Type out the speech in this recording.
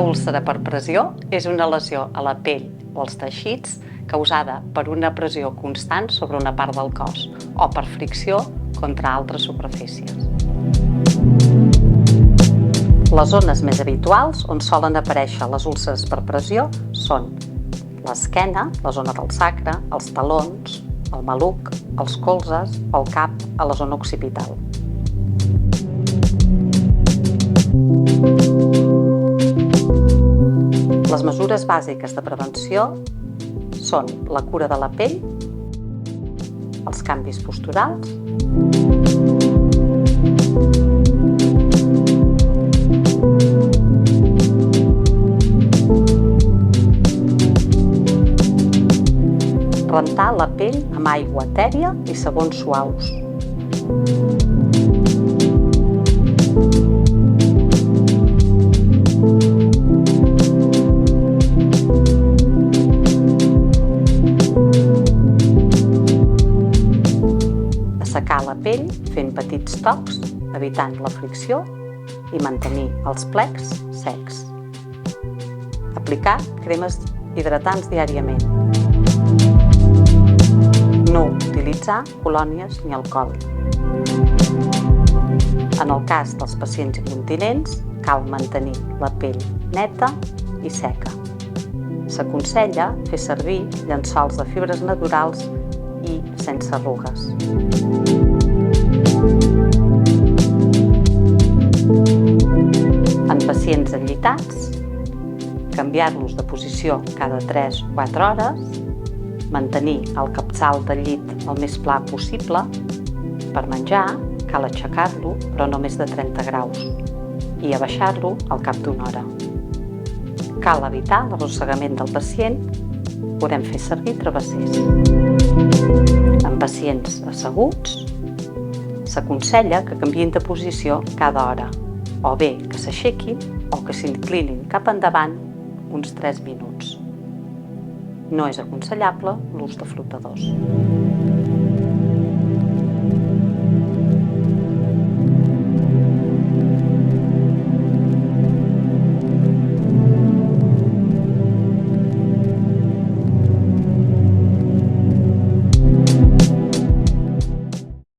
úlcera per pressió és una lesió a la pell o als teixits causada per una pressió constant sobre una part del cos o per fricció contra altres superfícies. Les zones més habituals on solen aparèixer les úlceres per pressió són l'esquena, la zona del sacre, els talons, el maluc, els colzes o el cap a la zona occipital. Les mesures bàsiques de prevenció són la cura de la pell, els canvis posturals, rentar la pell amb aigua tèbia i sabons suaus. Assecar la pell fent petits tocs, evitant la fricció i mantenir els plecs secs. Aplicar cremes hidratants diàriament. No utilitzar colònies ni alcohol. En el cas dels pacients incontinents, cal mantenir la pell neta i seca. S'aconsella fer servir llençols de fibres naturals i sense arrugues. En pacients allitats, canviar-los de posició cada 3 o 4 hores, mantenir el capçal del llit el més pla possible. Per menjar, cal aixecar-lo, però no més de 30 graus, i abaixar-lo al cap d'una hora. Cal evitar l'arrossegament del pacient. Podem fer servir travessers. En pacients asseguts, s'aconsella que canviïn de posició cada hora, o bé que s'aixequin o que s'inclinin cap endavant uns 3 minuts. No és aconsellable l'ús de flotadors.